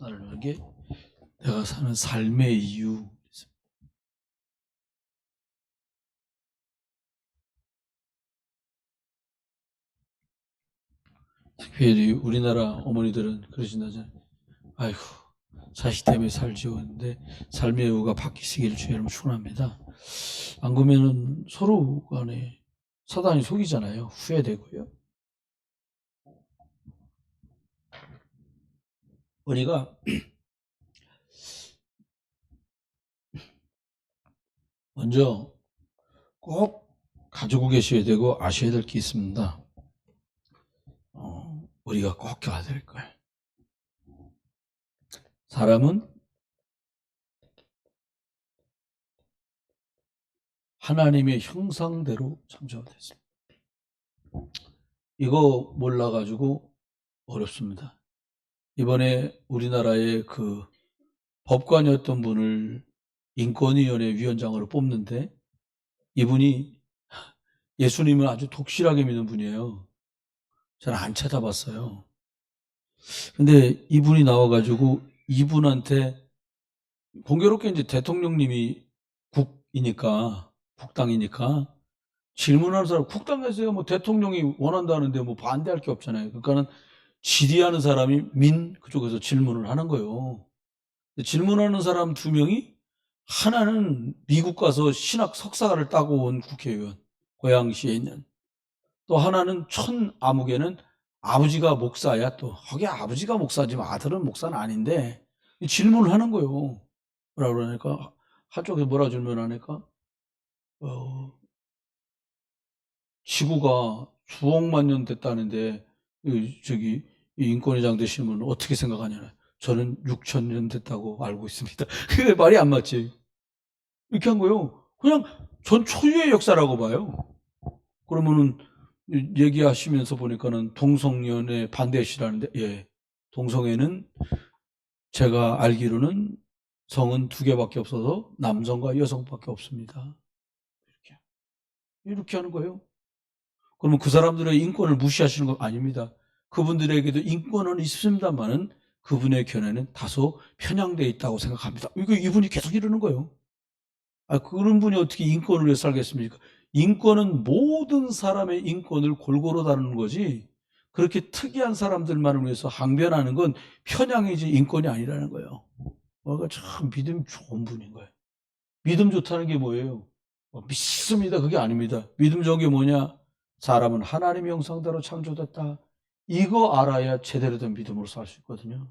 나누는 게 내가 사는 삶의 이유. 특별히 우리나라 어머니들은 그러신다잖아요. 아이고, 자식 때문에 살지요. 근데 삶의 이유가 바뀌시기를 주의 이름으로 축원합니다. 안 그러면은 서로 간에 사단이 속이잖아요. 후회되고요. 우리가 먼저 꼭 가지고 계셔야 되고 아셔야 될 게 있습니다. 우리가 꼭 껴야 될 거예요. 사람은 하나님의 형상대로 창조됐습니다. 이거 몰라가지고 어렵습니다. 이번에 우리나라의 그 법관이었던 분을 인권위원회 위원장으로 뽑는데 이분이 예수님을 아주 독실하게 믿는 분이에요. 저는 안 찾아봤어요. 근데 이분이 나와가지고 이분한테 공교롭게 이제 대통령님이 국당이니까 질문하는 사람, 국당에서요, 뭐 대통령이 원한다는데 뭐 반대할 게 없잖아요. 그러니까는 질의하는 사람이 그쪽에서 질문을 하는 거예요. 질문하는 사람 2명이 하나는 미국 가서 신학 석사를 따고 온 국회의원, 고양시에 있는. 또 하나는 천아무개는 아버지가 목사야. 또 거기 아버지가 목사지만 아들은 목사는 아닌데 질문을 하는 거예요. 뭐라 그러니까 한쪽에 뭐라 질문하니까 지구가 수억만 년 됐다는데 저기 인권위장 되시는 분은 어떻게 생각하냐면 저는 6,000년 됐다고 알고 있습니다. 그게 말이 안 맞지. 이렇게 한 거예요. 그냥 전 초유의 역사라고 봐요. 그러면은 얘기하시면서 보니까는 동성연애 반대시라는데, 예, 동성애는 제가 알기로는 성은 2개밖에 없어서 남성과 여성밖에 없습니다. 이렇게 하는 거예요. 그러면 그 사람들의 인권을 무시하시는 건 아닙니다. 그분들에게도 인권은 있습니다만은 그분의 견해는 다소 편향되어 있다고 생각합니다. 이분이 계속 이러는 거예요. 그런 분이 어떻게 인권을 위해 살겠습니까? 인권은 모든 사람의 인권을 골고루 다루는 거지, 그렇게 특이한 사람들만을 위해서 항변하는 건 편향이지 인권이 아니라는 거예요. 그러니까 참 믿음 좋은 분인 거예요. 믿음 좋다는 게 뭐예요? 믿습니다. 그게 아닙니다. 믿음 좋은 게 뭐냐? 사람은 하나님의 형상대로 창조됐다. 이거 알아야 제대로 된 믿음으로 살 수 있거든요.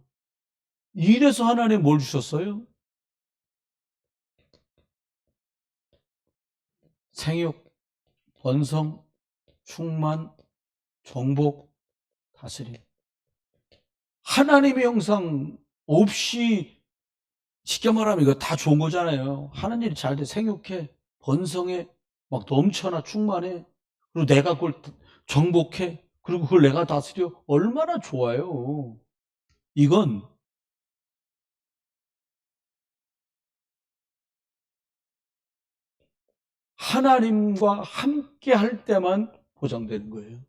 이래서 하나님 뭘 주셨어요? 생육, 번성, 충만, 정복, 다스림. 하나님의 형상 없이 쉽게 말하면 이거 다 좋은 거잖아요. 하는 일이 잘 돼. 생육해, 번성해, 막 넘쳐나 충만해. 그리고 내가 그걸 정복해. 그리고 그걸 내가 다스려. 얼마나 좋아요. 이건 하나님과 함께 할 때만 보장되는 거예요.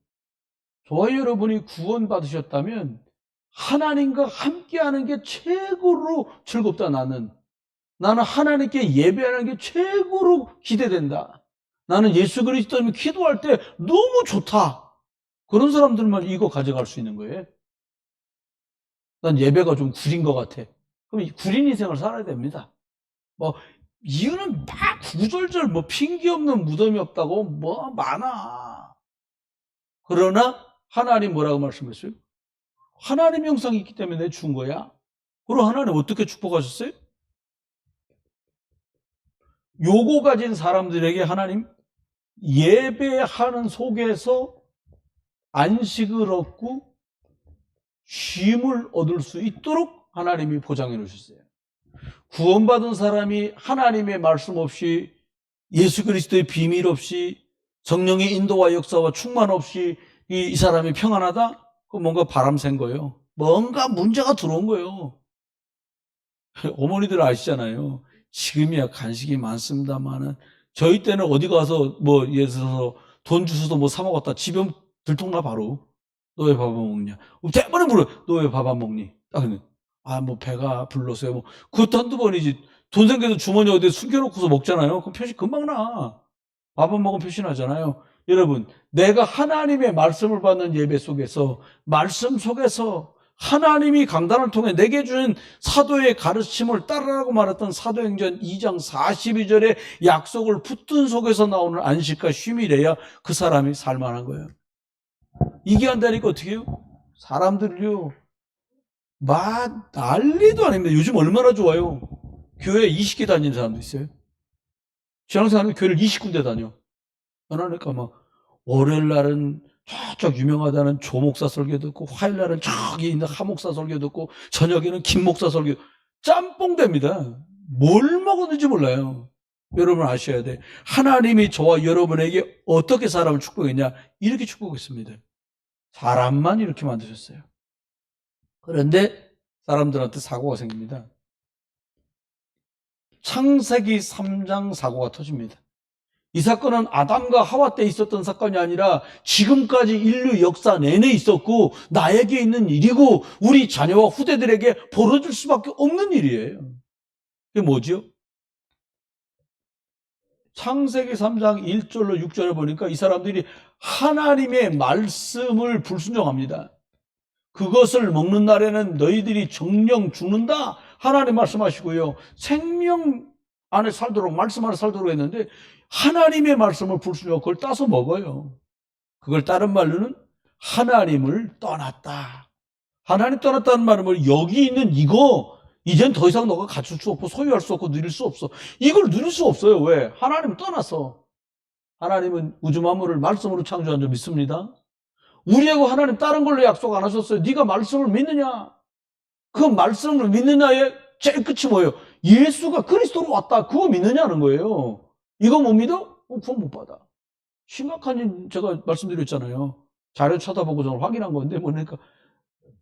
저와 여러분이 구원받으셨다면 하나님과 함께 하는 게 최고로 즐겁다. 나는 하나님께 예배하는 게 최고로 기대된다. 나는 예수 그리스도님 기도할 때 너무 좋다. 그런 사람들만 이거 가져갈 수 있는 거예요. 난 예배가 좀 구린 것 같아. 그럼 구린 인생을 살아야 됩니다. 뭐 이유는 막 구절절 뭐 핑계 없는 무덤이 없다고 뭐 많아. 그러나 하나님 뭐라고 말씀했어요? 하나님 형상이 있기 때문에 준 거야. 그럼 하나님 어떻게 축복하셨어요? 요거 가진 사람들에게 하나님 예배하는 속에서 안식을 얻고 쉼을 얻을 수 있도록 하나님이 보장해 놓으셨어요. 구원받은 사람이 하나님의 말씀 없이, 예수 그리스도의 비밀 없이, 성령의 인도와 역사와 충만 없이 이 사람이 평안하다? 그럼 뭔가 바람 샌 거예요. 뭔가 문제가 들어온 거예요. 어머니들 아시잖아요. 지금이야 간식이 많습니다만은 저희 때는 어디 가서 뭐 예를 들어서 돈 주셔서 뭐 사 먹었다 집에 들통나 바로. 너 왜 밥 안 먹냐? 대번에 물어요. 너 왜 밥 안 먹니? 뭐 배가 불러서요. 뭐 그것도 한두 번이지. 돈 생겨서 주머니 어디에 숨겨놓고서 먹잖아요. 그럼 표시 금방 나. 밥 안 먹으면 표시 나잖아요. 여러분, 내가 하나님의 말씀을 받는 예배 속에서, 말씀 속에서 하나님이 강단을 통해 내게 주는 사도의 가르침을 따르라고 말했던 사도행전 2장 42절의 약속을 붙든 속에서 나오는 안식과 쉼이래야 그 사람이 살만한 거예요. 이게 안 되니까 어떻게 해요? 사람들요, 난리도 아닙니다. 요즘 얼마나 좋아요. 교회 20개 다니는 사람도 있어요. 신앙생활은 교회를 20군데 다녀. 그러니까 막 월요일 날은 저쪽 유명하다는 조 목사 설교 듣고, 화요일 날은 저기 있는 하 목사 설교 듣고, 저녁에는 김 목사 설교. 짬뽕 됩니다. 뭘 먹었는지 몰라요. 여러분 아셔야 돼. 하나님이 저와 여러분에게 어떻게 사람을 축복했냐? 이렇게 축복했습니다. 사람만 이렇게 만드셨어요. 그런데 사람들한테 사고가 생깁니다. 창세기 3장 사고가 터집니다. 이 사건은 아담과 하와 때 있었던 사건이 아니라 지금까지 인류 역사 내내 있었고 나에게 있는 일이고 우리 자녀와 후대들에게 벌어질 수밖에 없는 일이에요. 그게 뭐죠? 창세기 3장 1절로 6절에 보니까 이 사람들이 하나님의 말씀을 불순종합니다. 그것을 먹는 날에는 너희들이 정령 죽는다. 하나님 말씀하시고요. 생명 안에 살도록, 말씀 안에 살도록 했는데 하나님의 말씀을 불순종하고 그걸 따서 먹어요. 그걸 다른 말로는 하나님을 떠났다. 하나님 떠났다는 말은 뭐 여기 있는 이거 이젠 더 이상 너가 갖출 수 없고 소유할 수 없고 누릴 수 없어. 이걸 누릴 수 없어요. 왜? 하나님 떠나서. 하나님은 우주 만물을 말씀으로 창조한 줄 믿습니다. 우리하고 하나님 다른 걸로 약속 안 하셨어요. 네가 말씀을 믿느냐? 그 말씀을 믿느냐의 제일 끝이 뭐예요? 예수가 그리스도로 왔다. 그거 믿느냐는 거예요. 이거 못 믿어? 그건 못 받아. 심각한 일 제가 말씀드렸잖아요. 자료 쳐다보고 저는 확인한 건데 뭐니까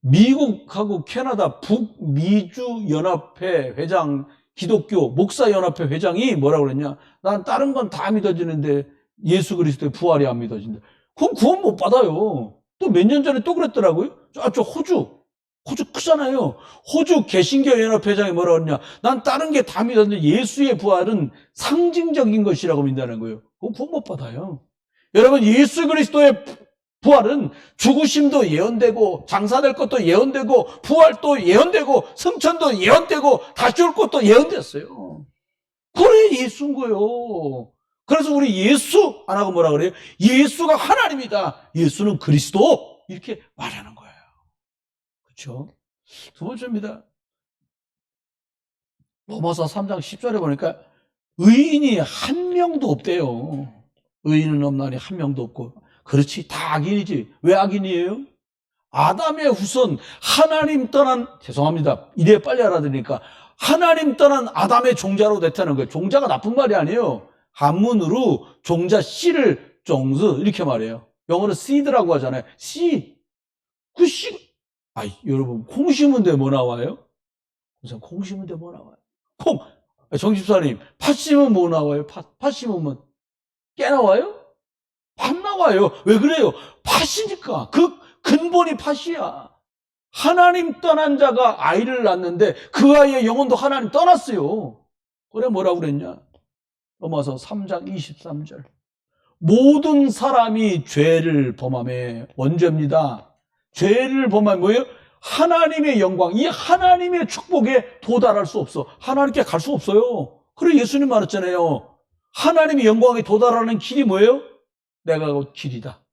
미국하고 캐나다 북미주 연합회 회장, 기독교 목사연합회 회장이 뭐라고 그랬냐? 난 다른 건 다 믿어지는데 예수 그리스도의 부활이 안 믿어진다. 그럼 구원 못 받아요. 또 몇 년 전에 또 그랬더라고요. 저 호주 크잖아요. 호주 개신교 연합회장이 뭐라고 그러냐? 난 다른 게 다 믿었는데 예수의 부활은 상징적인 것이라고 믿는다는 거예요. 그건 구원 못 받아요. 여러분, 예수 그리스도의 부활은 죽으심도 예언되고 장사될 것도 예언되고 부활도 예언되고 승천도 예언되고 다시 올 것도 예언됐어요. 그래 예수인 거예요. 그래서 우리 예수 안 하고 뭐라 그래요? 예수가 하나님이다. 예수는 그리스도. 이렇게 말하는 거예요. 그렇죠? 두 번째입니다. 로마서 3장 10절에 보니까 의인이 한 명도 없대요. 의인은 없나니 한 명도 없고. 그렇지, 다 악인이지. 왜 악인이에요? 아담의 후손, 하나님 떠난, 죄송합니다. 이래 빨리 알아들으니까 하나님 떠난 아담의 종자로 됐다는 거예요. 종자가 나쁜 말이 아니에요. 한문으로 종자 씨를 종즈 이렇게 말해요. 영어로 seed라고 하잖아요. seed. 그 씨, 여러분 콩 심은데 뭐 나와요? 우선 콩 심은데 뭐 나와요? 콩. 정집사님, 팥 심으면 뭐 나와요? 팥 심으면 깨 나와요? 팥 나와요. 왜 그래요? 팥이니까. 그 근본이 팥이야. 하나님 떠난 자가 아이를 낳는데 그 아이의 영혼도 하나님 떠났어요. 그래 뭐라고 그랬냐? 로마서 3장 23절. 모든 사람이 죄를 범함에 원죄입니다. 죄를 범하면 뭐예요? 하나님의 영광, 이 하나님의 축복에 도달할 수 없어. 하나님께 갈 수 없어요. 그래 예수님 말했잖아요. 하나님의 영광에 도달하는 길이 뭐예요? 내가 곧 길이다.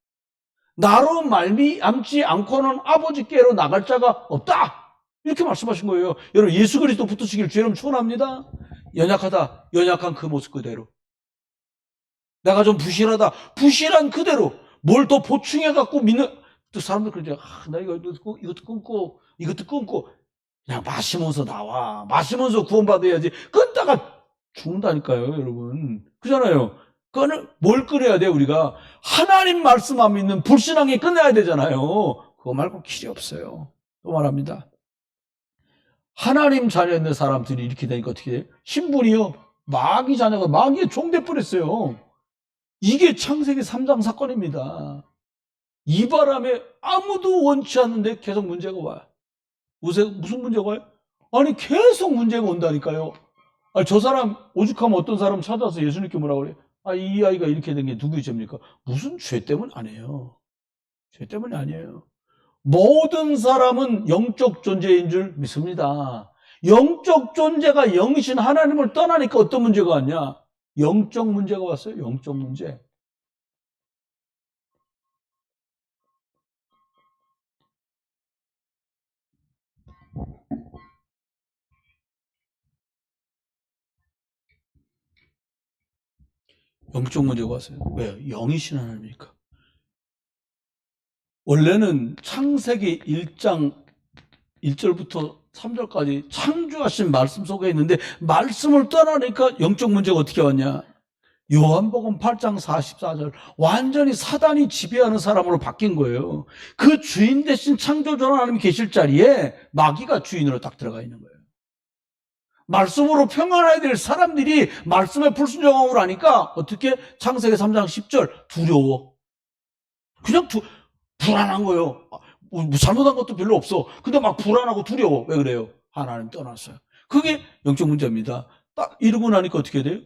나로 말미암지 않고는 아버지께로 나갈 자가 없다. 이렇게 말씀하신 거예요. 여러분 예수 그리스도 붙으시길 주의 이름 축원합니다. 연약하다. 연약한 그 모습 그대로. 내가 좀 부실하다. 부실한 그대로. 뭘 더 보충해갖고 믿는. 또 사람들 그러죠. 나 이것도 끊고 그냥 마시면서 나와. 마시면서 구원받아야지. 끊다가 죽는다니까요, 여러분. 그잖아요. 뭘 끊어야 돼, 우리가? 하나님 말씀 안 믿는 불신앙이 끝내야 되잖아요. 그거 말고 길이 없어요. 또 말합니다. 하나님 자녀 있는 사람들이 이렇게 되니까 어떻게 돼요? 신분이요. 마귀 자녀가 마귀의 종돼 버렸어요. 이게 창세기 3장 사건입니다. 이 바람에 아무도 원치 않는데 계속 문제가 와요. 무슨 문제가 와요? 아니, 계속 문제가 온다니까요. 아니, 저 사람, 오죽하면 어떤 사람 찾아서 예수님께 뭐라고 그래요? 아, 이 아이가 이렇게 된 게 누구의 죄입니까? 무슨 죄 때문 아니에요. 죄 때문이 아니에요. 모든 사람은 영적 존재인 줄 믿습니다. 영적 존재가 영이신 하나님을 떠나니까 어떤 문제가 왔냐? 영적 문제가 왔어요. 영적 문제. 영적 문제가 왔어요. 왜요? 영이신 하나님이니까. 원래는 창세기 1장 1절부터 3절까지 창조하신 말씀 속에 있는데 말씀을 떠나니까 영적 문제가 어떻게 왔냐? 요한복음 8장 44절 완전히 사단이 지배하는 사람으로 바뀐 거예요. 그 주인 대신 창조주 하나님이 계실 자리에 마귀가 주인으로 딱 들어가 있는 거예요. 말씀으로 평안해야 될 사람들이 말씀에 불순종함을 하니까 어떻게? 창세기 3장 10절 두려워. 그냥 불안한 거예요. 뭐 잘못한 것도 별로 없어. 근데 막 불안하고 두려워. 왜 그래요? 하나님 떠났어요. 그게 영적 문제입니다. 딱 이러고 나니까 어떻게 돼요?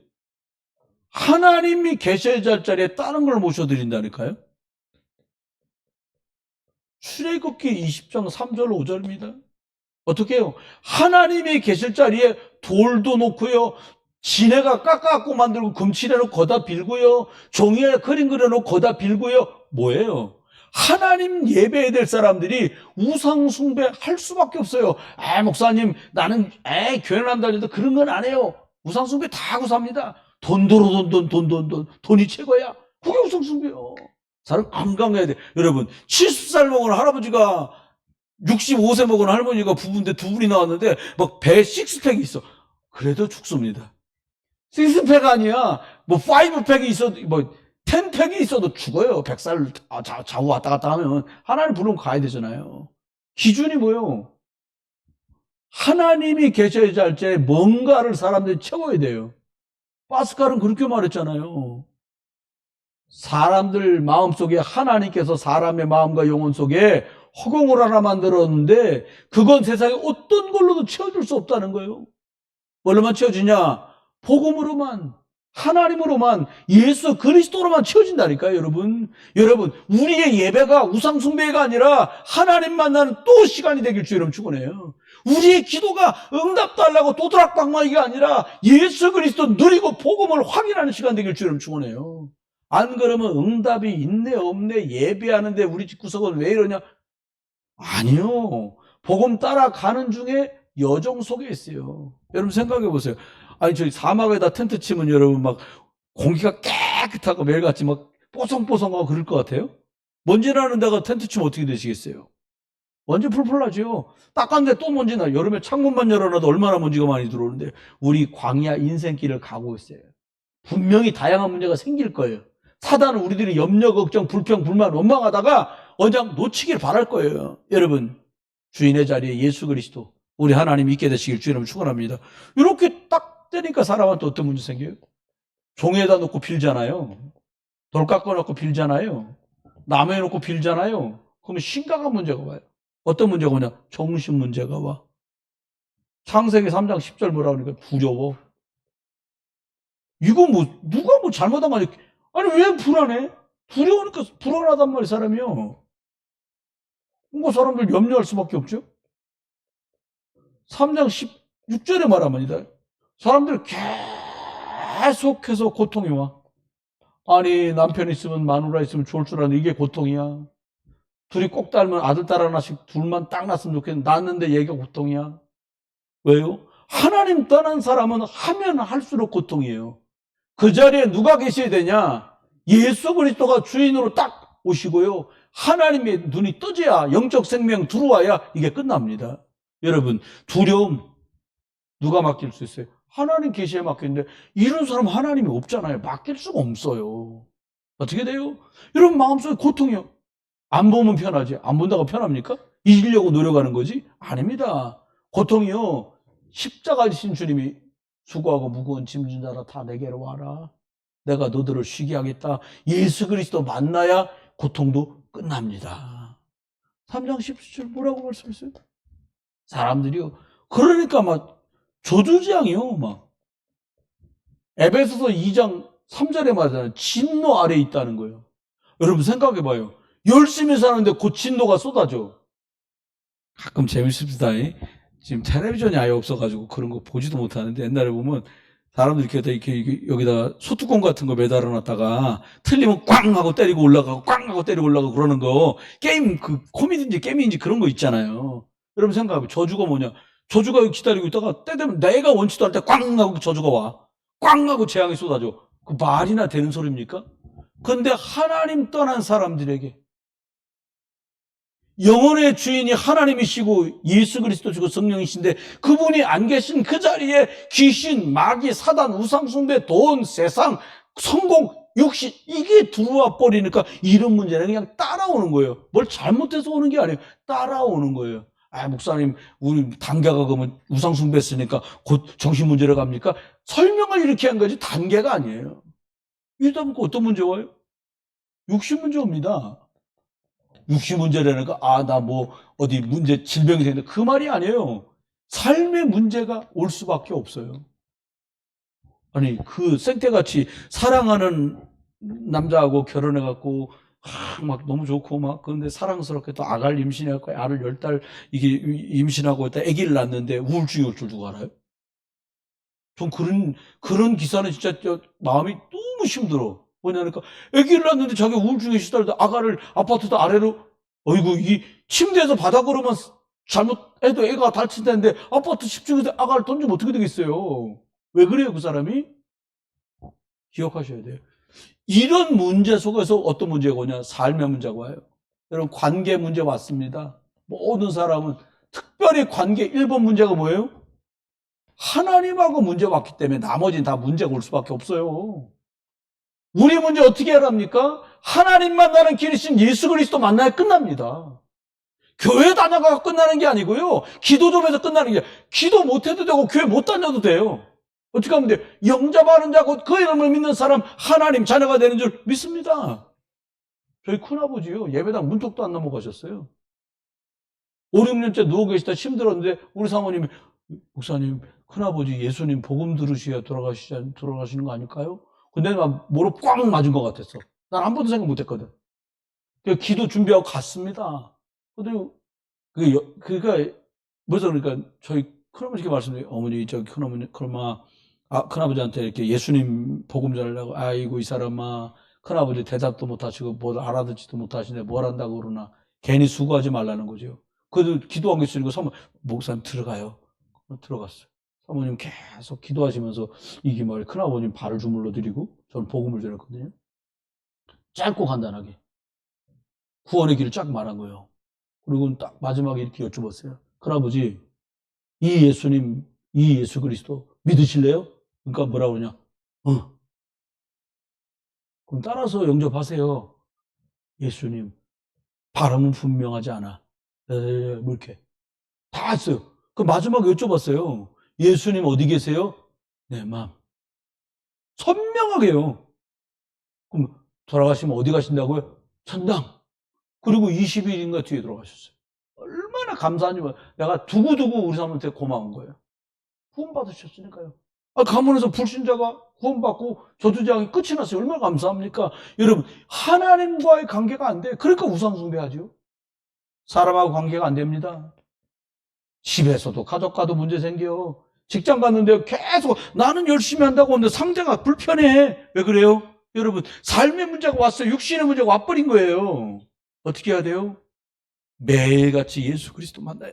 하나님이 계셔야 할 자리에 다른 걸 모셔드린다니까요. 출애굽기 20장 3절 5절입니다. 어떻게 해요? 하나님이 계실 자리에 돌도 놓고요. 지네가 깎아갖고 만들고 금칠해놓고 거다 빌고요. 종이에 그림 그려놓고 거다 빌고요. 뭐예요? 하나님 예배해야 될 사람들이 우상 숭배할 수밖에 없어요. 목사님 나는 교회 난다는데 그런 건 안 해요. 우상 숭배 다 하고 삽니다. 돈이 최고야. 그게 우상 숭배요. 사람 건강해야 돼. 여러분 70살 먹은 할아버지가 65세 먹은 할머니가 부부인데 두 분이 나왔는데 막 배에 식스팩이 있어. 그래도 죽습니다. 식스팩 아니야. 뭐 5팩이 있어도 뭐 10팩이 있어도 죽어요. 100살 좌우 왔다 갔다 하면 하나님 부르면 가야 되잖아요. 기준이 뭐예요? 하나님이 계셔야 할 때 뭔가를 사람들이 채워야 돼요. 파스칼은 그렇게 말했잖아요. 사람들 마음속에 하나님께서 사람의 마음과 영혼 속에 허공을 하나 만들었는데 그건 세상에 어떤 걸로도 채워줄 수 없다는 거예요. 뭘로만 채워지냐? 복음으로만, 하나님으로만, 예수 그리스도로만 채워진다니까요, 여러분. 여러분, 우리의 예배가 우상숭배가 아니라 하나님 만나는 또 시간이 되길 주 여러분 축원해요. 우리의 기도가 응답달라고 도드락방망이가 아니라 예수 그리스도 누리고 복음을 확인하는 시간 되길 주 여러분 축원해요. 안 그러면 응답이 있네 없네 예배하는데 우리 집 구석은 왜 이러냐? 아니요. 복음 따라가는 중에 여정 속에 있어요. 여러분 생각해 보세요. 아니 저희 사막에다 텐트 치면 여러분 막 공기가 깨끗하고 매일같이 막 뽀송뽀송하고 그럴 것 같아요? 먼지 나는 데가 텐트 치면 어떻게 되시겠어요? 먼지 풀풀 나죠. 닦았는데 또 먼지 나. 여름에 창문만 열어놔도 얼마나 먼지가 많이 들어오는데 우리 광야 인생길을 가고 있어요. 분명히 다양한 문제가 생길 거예요. 사단은 우리들이 염려, 걱정, 불평, 불만, 원망하다가 언젠 놓치길 바랄 거예요. 여러분, 주인의 자리에 예수 그리스도, 우리 하나님 있게 되시길 주 여러분 축원합니다. 이렇게 딱 되니까 사람한테 어떤 문제 생겨요? 종에다 놓고 빌잖아요. 돌 깎아놓고 빌잖아요. 나무에 놓고 빌잖아요. 그러면 심각한 문제가 와요. 어떤 문제가 오냐? 정신 문제가 와. 창세기 3장 10절 뭐라 그러니까 두려워. 이거 뭐 누가 뭐 잘못한 거 아니? 아니 왜 불안해? 두려우니까 불안하단 말이야 사람이요. 뭐 사람들 염려할 수밖에 없죠. 3장 16절에 말하면이다. 사람들 계속해서 고통이 와. 아니 남편 있으면 마누라 있으면 좋을 줄 아는데 이게 고통이야. 둘이 꼭 닮은 아들 딸 하나씩 둘만 딱 낳았으면 좋겠는데 낳았는데 얘가 고통이야. 왜요? 하나님 떠난 사람은 하면 할수록 고통이에요. 그 자리에 누가 계셔야 되냐? 예수 그리스도가 주인으로 딱 오시고요. 하나님의 눈이 떠져야 영적 생명 들어와야 이게 끝납니다. 여러분 두려움 누가 맡길 수 있어요? 하나님 계시에 맡겼는데 이런 사람 하나님이 없잖아요. 맡길 수가 없어요. 어떻게 돼요? 여러분 마음속에 고통이요. 안 보면 편하지. 안 본다고 편합니까? 잊으려고 노력하는 거지? 아닙니다. 고통이요. 십자가 지신 주님이 수고하고 무거운 짐진 자라 다 내게로 와라. 내가 너들을 쉬게 하겠다. 예수 그리스도 만나야 고통도 끝납니다. 3장 17절 뭐라고 말씀했어요? 사람들이요. 그러니까 막 저주지향이요. 막 에베소서 2장 3절에 말하잖아요. 진노 아래에 있다는 거예요. 여러분 생각해봐요. 열심히 사는데 곧 진노가 쏟아져. 가끔 재밌습니다. 지금 텔레비전이 아예 없어가지고 그런 거 보지도 못하는데 옛날에 보면 사람들이 이렇게 여기다가 소뚜껑 같은 거 매달아 놨다가 틀리면 꽝 하고 때리고 올라가고 꽝 하고 때리고 올라가고 그러는 거 게임 코미디인지 게임인지 그런 거 있잖아요. 여러분 생각해봐요. 저주가 뭐냐? 저주가 기다리고 있다가 때 되면 내가 원치도 않을 때 꽝 하고 저주가 와. 꽝 하고 재앙이 쏟아져. 그 말이나 되는 소리입니까? 근데 하나님 떠난 사람들에게 영혼의 주인이 하나님이시고 예수 그리스도시고 성령이신데 그분이 안 계신 그 자리에 귀신, 마귀, 사단, 우상숭배, 돈, 세상, 성공, 육신 이게 들어와 버리니까 이런 문제는 그냥 따라오는 거예요. 뭘 잘못해서 오는 게 아니에요. 따라오는 거예요. 아, 목사님, 우리 단계가 그러면 우상숭배 했으니까 곧 정신문제로 갑니까? 설명을 이렇게 한 거지 단계가 아니에요. 이러다 보니까 어떤 문제 와요? 육신 문제 옵니다. 육신 문제라니까, 나 뭐, 어디 문제, 질병이 생긴다. 그 말이 아니에요. 삶의 문제가 올 수밖에 없어요. 아니, 그 생태같이 사랑하는 남자하고 결혼해갖고, 막 너무 좋고, 막, 그런데 사랑스럽게 또 아가를 임신해갖고, 알을 10달, 이게 임신하고 있다 아기를 낳는데 우울증이 올 줄 누가 알아요? 전 그런 기사는 진짜 마음이 너무 힘들어. 뭐냐니까, 아기를 낳는데 자기 우울증에 시달리다 아가를 아파트 아래로, 어이구, 이 침대에서 바닥으로만 잘못해도 애가 다친다는데 아파트 10층에서 아가를 던지면 어떻게 되겠어요? 왜 그래요, 그 사람이? 기억하셔야 돼요. 이런 문제 속에서 어떤 문제가 오냐? 삶의 문제가 와요. 여러분, 관계 문제 왔습니다. 모든 사람은, 특별히 관계 1번 문제가 뭐예요? 하나님하고 문제 왔기 때문에 나머지는 다 문제가 올 수밖에 없어요. 우리 문제 어떻게 하랍니까? 하나님 만나는 길이신 예수 그리스도 만나야 끝납니다. 교회 다녀가 끝나는 게 아니고요. 기도 좀 해서 끝나는 게, 기도 못해도 되고 교회 못 다녀도 돼요. 어떻게 하면 돼요? 영접하는 자, 곧 그 이름을 믿는 사람, 하나님 자녀가 되는 줄 믿습니다. 저희 큰아버지요, 예배당 문턱도 안 넘어가셨어요. 5, 6년째 누워 계시다 힘들었는데 우리 사모님이, 목사님, 큰아버지 예수님 복음 들으셔야 돌아가시는 거 아닐까요? 근데 막 무릎 꽉 맞은 것 같았어. 난 한 번도 생각 못 했거든. 기도 준비하고 갔습니다. 근데 그러니까 뭐죠? 그러니까 저희 큰어머니께 말씀드려요. 어머니, 큰어머니, 큰아버지한테 이렇게 예수님 복음 전하려고, 아이고 이 사람아, 큰아버지 대답도 못 하시고 뭘 알아듣지도 못하시네, 뭘 한다고 그러나. 괜히 수고하지 말라는 거죠. 그래도 기도한 게 있으니까 목사님 들어가요. 들어갔어요. 사모님 계속 기도하시면서 이게 말이에요. 큰아버님 발을 주물러 드리고 저는 복음을 전했거든요. 짧고 간단하게 구원의 길을 쫙 말한 거예요. 그리고 딱 마지막에 이렇게 여쭤봤어요. 큰아버지, 이 예수님, 이 예수 그리스도 믿으실래요? 그러니까 뭐라고 그러냐? 그럼 따라서 영접하세요. 예수님, 발음은 분명하지 않아. 뭐 이렇게 다 했어요. 그 마지막에 여쭤봤어요. 예수님 어디 계세요? 내 마음. 선명하게요. 그럼 돌아가시면 어디 가신다고요? 천당. 그리고 20일인가 뒤에 돌아가셨어요. 얼마나 감사한지 내가 두고두고 우리 사람한테 고마운 거예요. 구원받으셨으니까요. 가문에서 불신자가 구원받고 저주장이 끝이 났어요. 얼마나 감사합니까? 여러분, 하나님과의 관계가 안 돼. 그러니까 우상숭배하죠. 사람하고 관계가 안 됩니다. 집에서도 가족과도 문제 생겨. 직장 갔는데 계속 나는 열심히 한다고 하는데 상대가 불편해. 왜 그래요? 여러분, 삶의 문제가 왔어요. 육신의 문제가 와버린 거예요. 어떻게 해야 돼요? 매일같이 예수 그리스도 만나요.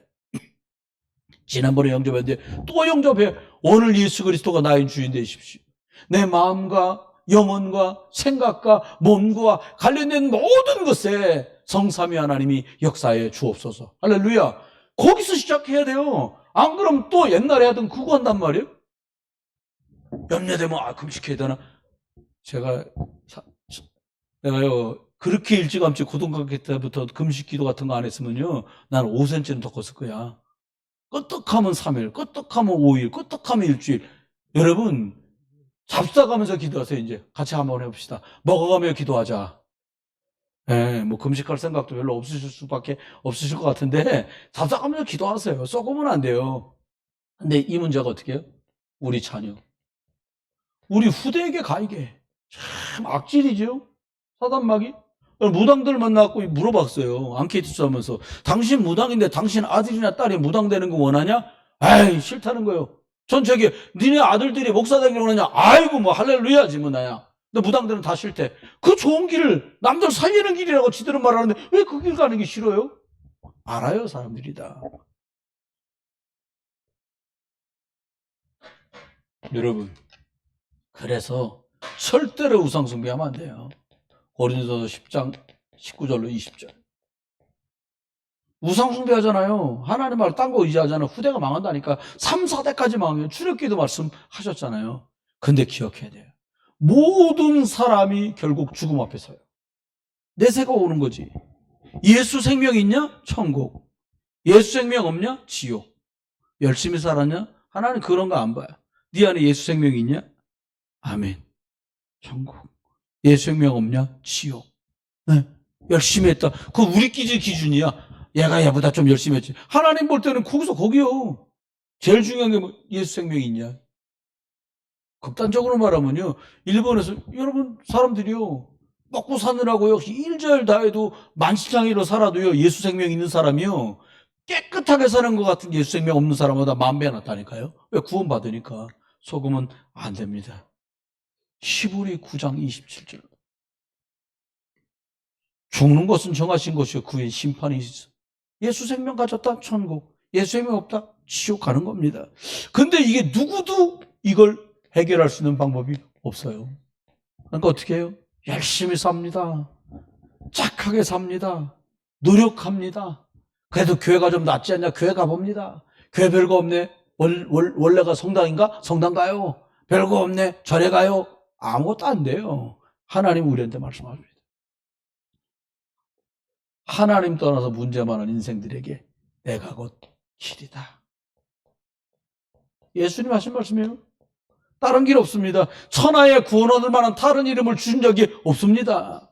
지난번에 영접했는데 또 영접해. 오늘 예수 그리스도가 나의 주인 되십시오. 내 마음과 영혼과 생각과 몸과 관련된 모든 것에 성삼위 하나님이 역사해 주옵소서. 할렐루야. 거기서 시작해야 돼요. 안 그러면 또 옛날에 하던 그거 한단 말이에요. 염려되면 금식해야 되나? 내가요 그렇게 일찌감치 고등학교 때부터 금식 기도 같은 거 안 했으면요 난 5cm는 더 컸을 거야. 끄떡하면 3일, 끄떡하면 5일, 끄떡하면 일주일. 여러분, 잡숴가면서 기도하세요, 이제. 같이 한번 해봅시다. 먹어가며 기도하자. 뭐 금식할 생각도 별로 없으실 수밖에 없으실 것 같은데, 잡숴가면서 기도하세요. 썩으면 안 돼요. 근데 이 문제가 어떻게 해요? 우리 자녀, 우리 후대에게 가 이게. 참 악질이죠. 사단마귀. 무당들 만나고 물어봤어요. 앙케이트 하면서 당신 무당인데 당신 아들이나 딸이 무당되는 거 원하냐? 아이 싫다는 거예요. 전 저기 니네 아들들이 목사 되기로 원하냐? 아이고 뭐 할렐루야지 뭐 나야. 근데 무당들은 다 싫대. 그 좋은 길을 남들 살리는 길이라고 지들은 말하는데 왜 그 길 가는 게 싫어요? 알아요 사람들이 다. 여러분, 그래서 절대로 우상숭배하면 안 돼요. 고린도서 10장 19절로 20절. 우상숭배하잖아요. 하나님 말 딴 거 의지하잖아요. 후대가 망한다니까. 3, 4대까지 망해요. 출애굽기도 말씀하셨잖아요. 근데 기억해야 돼요. 모든 사람이 결국 죽음 앞에 서요. 내세가 오는 거지. 예수 생명 있냐? 천국. 예수 생명 없냐? 지옥. 열심히 살았냐? 하나님 그런 거 안 봐요. 네 안에 예수 생명이 있냐? 아멘. 천국. 예수 생명 없냐? 지옥. 네. 열심히 했다. 그거 우리끼리 기준이야. 얘가 얘보다 좀 열심히 했지. 하나님 볼 때는 거기서 거기요. 제일 중요한 게 뭐 예수 생명이 있냐? 극단적으로 말하면요. 일본에서 여러분 사람들이요. 먹고 사느라고 역시 일절 다해도 만신창이로 살아도요. 예수 생명 있는 사람이요. 깨끗하게 사는 것 같은 예수 생명 없는 사람보다 10,000배 낫다니까요. 왜? 구원받으니까. 속으면 안 됩니다. 히브리 9장 27절. 죽는 것은 정하신 것이요. 그 후에 심판이 있어. 예수 생명 가졌다 천국, 예수 생명 없다 지옥 가는 겁니다. 근데 이게 누구도 이걸 해결할 수 있는 방법이 없어요. 그러니까 어떻게 해요? 열심히 삽니다. 착하게 삽니다. 노력합니다. 그래도 교회가 좀 낫지 않냐? 교회 가봅니다. 교회 별거 없네. 원래가 성당인가? 성당 가요. 별거 없네. 절에 가요. 아무것도 안 돼요. 하나님 우리한테 말씀하십니다. 하나님 떠나서 문제 많은 인생들에게 내가 곧 길이다. 예수님 하신 말씀이에요. 다른 길 없습니다. 천하에 구원 얻을 만한 다른 이름을 주신 적이 없습니다.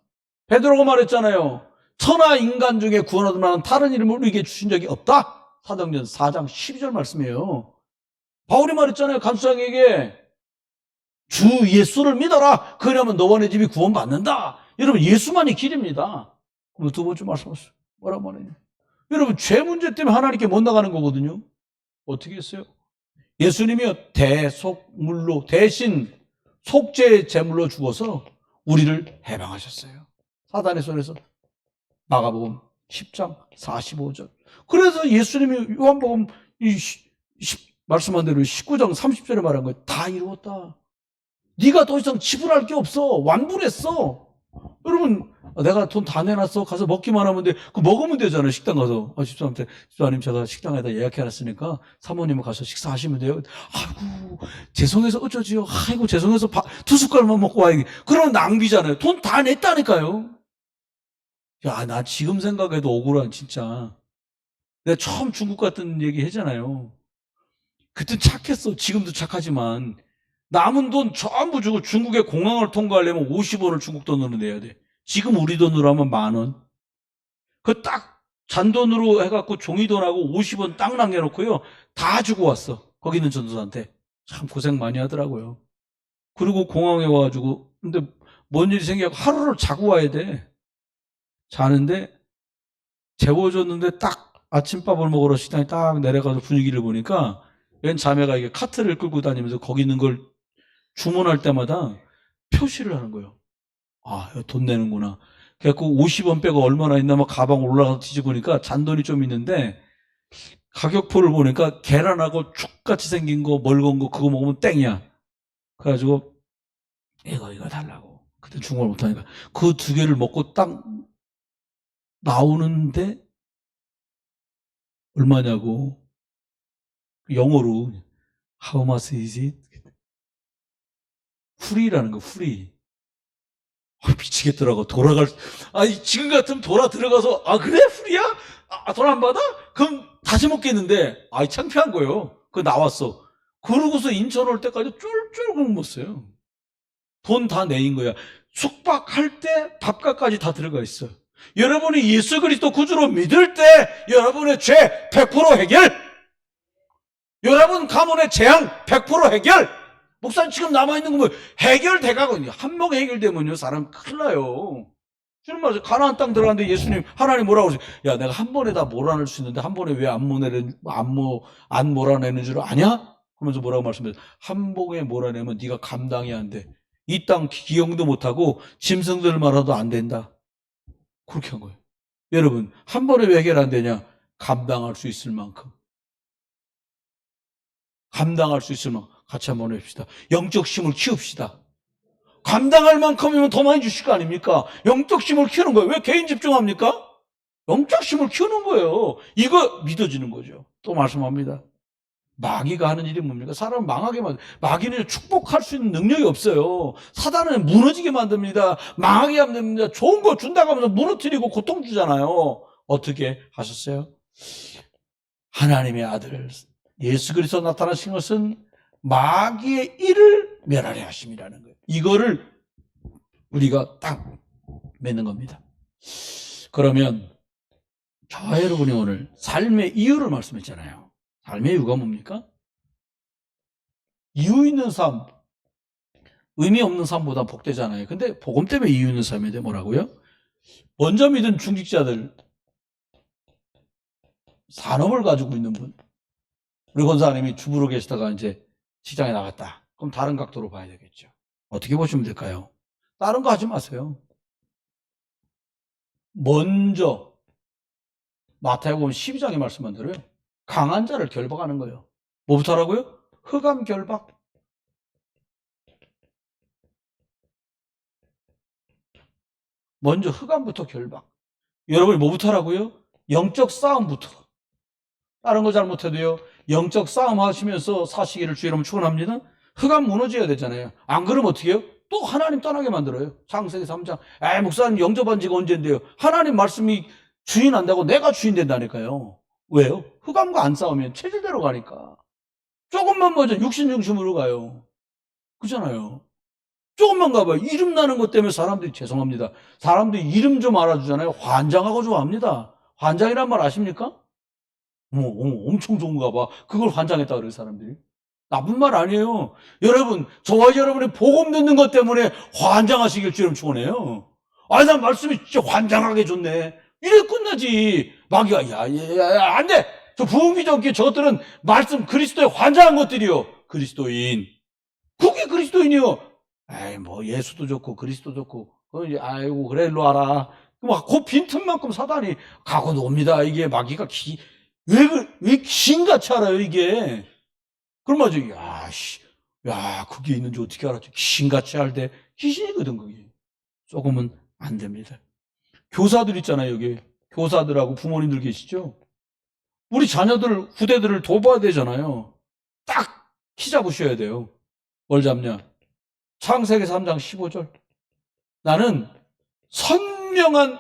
베드로가 말했잖아요. 천하 인간 중에 구원 얻을 만한 다른 이름을 우리에게 주신 적이 없다. 사도행전 4장 12절 말씀이에요. 바울이 말했잖아요. 간수장에게 주 예수를 믿어라. 그러면 너와 내 집이 구원받는다. 여러분 예수만이 길입니다. 그럼 두 번째 말씀하셨어요. 뭐라 말해요? 여러분 죄 문제 때문에 하나님께 못 나가는 거거든요. 어떻게 했어요? 예수님이요 대속물로 대신 속죄의 제물로 죽어서 우리를 해방하셨어요. 사단의 손에서. 마가복음 10장 45절. 그래서 예수님이 요한복음 말씀한 대로 19장 30절에 말한 거예요. 다 이루었다. 네가 더 이상 지불할 게 없어. 완불했어. 여러분 내가 돈 다 내놨어. 가서 먹기만 하면 돼. 그거 먹으면 되잖아요. 식당 가서. 집사람한테 집사님 제가 식당에다 예약해놨으니까 사모님은 가서 식사하시면 돼요. 아이고 죄송해서 어쩌지요. 아이고 죄송해서 두 숟갈만 먹고 와야 그러면 낭비잖아요. 돈 다 냈다니까요. 야, 나 지금 생각해도 억울한 진짜. 내가 처음 중국 갔던 얘기 했잖아요. 그땐 착했어. 지금도 착하지만 남은 돈 전부 주고 중국의 공항을 통과하려면 50원을 중국 돈으로 내야 돼. 지금 우리 돈으로 하면 10,000원. 그 딱 잔돈으로 해갖고 종이돈하고 50원 딱 남겨놓고요. 다 주고 왔어. 거기 있는 전도사한테. 참 고생 많이 하더라고요. 그리고 공항에 와가지고 근데 뭔 일이 생겨서 하루를 자고 와야 돼. 자는데 재워줬는데 딱 아침밥을 먹으러 식당에 딱 내려가서 분위기를 보니까 웬 자매가 이게 카트를 끌고 다니면서 거기 있는 걸 주문할 때마다 표시를 하는 거예요. 아, 돈 내는구나. 그래갖고 50원 빼고 얼마나 있나 막 가방 올라가서 뒤집으니까 잔돈이 좀 있는데 가격표를 보니까 계란하고 죽같이 생긴 거 멀건 거 그거 먹으면 땡이야. 그래가지고 이거 달라고. 그때 중국어를 못하니까 그 두 개를 먹고 딱 나오는데 얼마냐고 영어로 How much is it? 후리라는 거 후리. 미치겠더라고. 아니 지금 같으면 돌아 들어가서 그래 후리야? 돈 안 받아? 그럼 다시 먹겠는데 창피한 거예요. 그거 나왔어. 그러고서 인천 올 때까지 쫄쫄 굶었어요. 돈 다 내인 거야. 숙박할 때 밥값까지 다 들어가 있어. 여러분이 예수 그리스도 구주로 믿을 때 여러분의 죄 100% 해결. 여러분 가문의 재앙 100% 해결. 목사님 지금 남아있는 거 뭐 해결돼가거든요. 한 번 해결되면요 사람 큰일 나요. 주님 말씀 가나안 땅 들어갔는데 예수님 하나님 뭐라고 그러세요? 야 내가 한 번에 다 몰아낼 수 있는데 한 번에 왜 안 몰아내는 줄 아냐? 그러면서 뭐라고 말씀하세요? 한 번에 몰아내면 네가 감당이 안 돼. 이 땅 기용도 못하고 짐승들 말아도 안 된다. 그렇게 한 거예요. 여러분 한 번에 왜 해결 안 되냐? 감당할 수 있을 만큼. 감당할 수 있을 만큼. 같이 한번 해봅시다. 영적 힘을 키웁시다. 감당할 만큼이면 더 많이 주실 거 아닙니까? 영적 힘을 키우는 거예요. 왜 개인 집중합니까? 영적 힘을 키우는 거예요. 이거 믿어지는 거죠. 또 말씀합니다. 마귀가 하는 일이 뭡니까? 사람을 망하게 마귀는 축복할 수 있는 능력이 없어요. 사단은 무너지게 만듭니다. 망하게 만듭니다. 좋은 거 준다고 하면서 무너뜨리고 고통 주잖아요. 어떻게 하셨어요? 하나님의 아들 예수 그리스도 나타나신 것은 마귀의 일을 멸하려 하심이라는 거예요. 이거를 우리가 딱 맺는 겁니다. 그러면 저와 여러분이 오늘 삶의 이유를 말씀했잖아요. 삶의 이유가 뭡니까? 이유 있는 삶, 의미 없는 삶보다 복되잖아요. 근데 복음 때문에 이유 있는 삶인데 뭐라고요? 먼저 믿은 중직자들, 산업을 가지고 있는 분. 우리 권사님이 주부로 계시다가 이제 시장에 나갔다. 그럼 다른 각도로 봐야 되겠죠. 어떻게 보시면 될까요? 다른 거 하지 마세요. 먼저 마태복음 12장의 말씀만 들어요. 강한 자를 결박하는 거예요. 뭐부터 하라고요? 흑암 결박. 먼저 흑암부터 결박. 여러분이 뭐부터 하라고요? 영적 싸움부터. 다른 거 잘못해도요. 영적 싸움 하시면서 사시기를 주의 이름 축원합니다. 흑암 무너져야 되잖아요. 안 그러면 어떻게 해요? 또 하나님 떠나게 만들어요. 창세기 3장. 목사님 영접한 지가 언젠데요. 하나님 말씀이 주인한다고 내가 주인 된다니까요. 왜요? 흑암과 안 싸우면 체질대로 가니까. 조금만 먼저 육신 중심으로 가요. 그렇잖아요. 조금만 가봐요. 이름 나는 것 때문에 사람들이 죄송합니다. 사람들이 이름 좀 알아주잖아요. 환장하고 좋아합니다. 환장이란 말 아십니까? 엄청 좋은가 봐. 그걸 환장했다 그래요, 사람들이. 나쁜 말 아니에요. 여러분, 저와 여러분이 복음 듣는 것 때문에 환장하시길 주님 축원해요. 난 말씀이 진짜 환장하게 좋네. 이래 끝나지. 마귀가 야, 안 돼. 저 부흥기적기 저것들은 말씀 그리스도에 환장한 것들이요. 그리스도인. 그게 그리스도인이요. 뭐 예수도 좋고 그리스도 좋고. 이제 아이고 그래 일로 와라. 막 그 빈틈만큼 사단이 가고 놉니다. 이게 마귀가 왜 귀신같이 알아요 이게. 그럼 맞아. 그게 있는지 어떻게 알았지? 귀신같이 알대. 귀신이거든 그게. 조금은 안 됩니다. 교사들 있잖아요 여기. 교사들하고 부모님들 계시죠? 우리 자녀들 후대들을 돕아야 되잖아요. 딱 키 잡으셔야 돼요. 뭘 잡냐? 창세기 3장 15절. 나는 선명한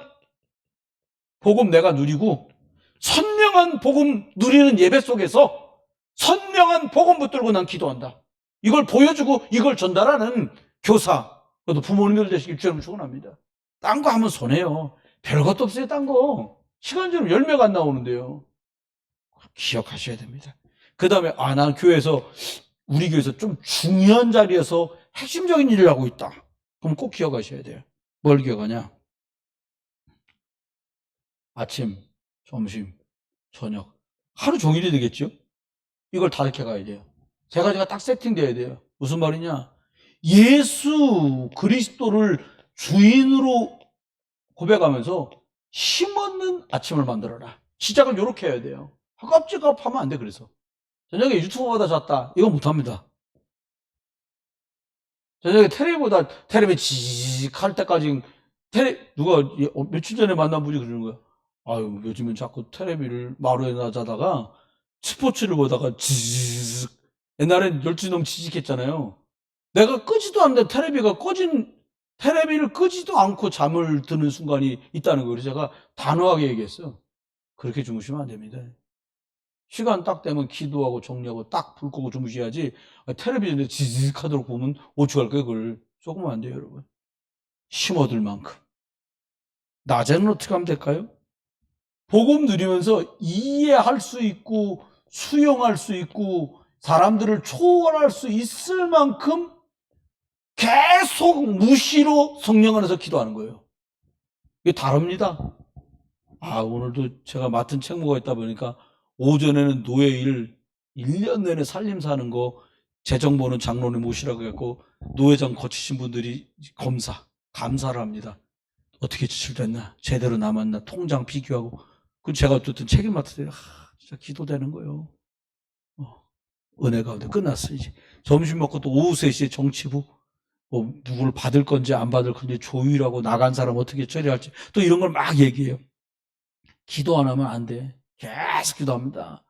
복음 내가 누리고 선명한 복음 누리는 예배 속에서 선명한 복음 붙들고 난 기도한다. 이걸 보여주고 이걸 전달하는 교사, 그것도 부모님들 되시길 주님 축원합니다. 딴 거 하면 손해요. 별것도 없어요, 딴 거. 시간 지나면 열매가 안 나오는데요. 기억하셔야 됩니다. 그 다음에 난 교회에서 우리 교회에서 좀 중요한 자리에서 핵심적인 일을 하고 있다. 그럼 꼭 기억하셔야 돼요. 뭘 기억하냐? 아침, 점심, 저녁 하루 종일이 되겠죠? 이걸 다 이렇게 가야 돼요. 세 가지가 딱 세팅돼야 돼요. 무슨 말이냐? 예수 그리스도를 주인으로 고백하면서 힘없는 아침을 만들어라. 시작을 이렇게 해야 돼요. 깜찍하면 안 돼. 그래서 저녁에 유튜브 보다 잤다. 이거 못합니다. 저녁에 텔레비 지직 할 때까지 누가 며칠 전에 만난 분이 그러는 거야. 요즘은 자꾸 텔레비를 마루에다 자다가 스포츠를 보다가 지직. 옛날엔 12시 넘 지직했잖아요. 내가 끄지도 않는데 텔레비를 끄지도 않고 잠을 드는 순간이 있다는 거예요. 그래서 제가 단호하게 얘기했어요. 그렇게 주무시면 안 됩니다. 시간 딱 되면 기도하고 정리하고 딱 불 끄고 주무셔야지. 텔레비전에 지직하도록 보면 어찌할 거예요, 그걸. 조금은 안 돼요, 여러분. 힘 얻을 만큼. 낮에는 어떻게 하면 될까요? 복음 누리면서 이해할 수 있고 수용할 수 있고 사람들을 초월할 수 있을 만큼 계속 무시로 성령 안에서 기도하는 거예요. 이게 다릅니다. 오늘도 제가 맡은 책무가 있다 보니까 오전에는 노예 일 1년 내내 살림 사는 거 재정 보는 장로님 모시라고 했고 노회장 거치신 분들이 감사를 합니다. 어떻게 지출됐나? 제대로 남았나? 통장 비교하고. 그 제가 어쨌든 책임 맡을 때 진짜 기도되는 거예요. 은혜 가운데 끝났어요. 이제 점심 먹고 또 오후 3시에 정치부 누구를 받을 건지 안 받을 건지 조율하고 나간 사람 어떻게 처리할지 또 이런 걸 막 얘기해요. 기도 안 하면 안 돼. 계속 기도합니다.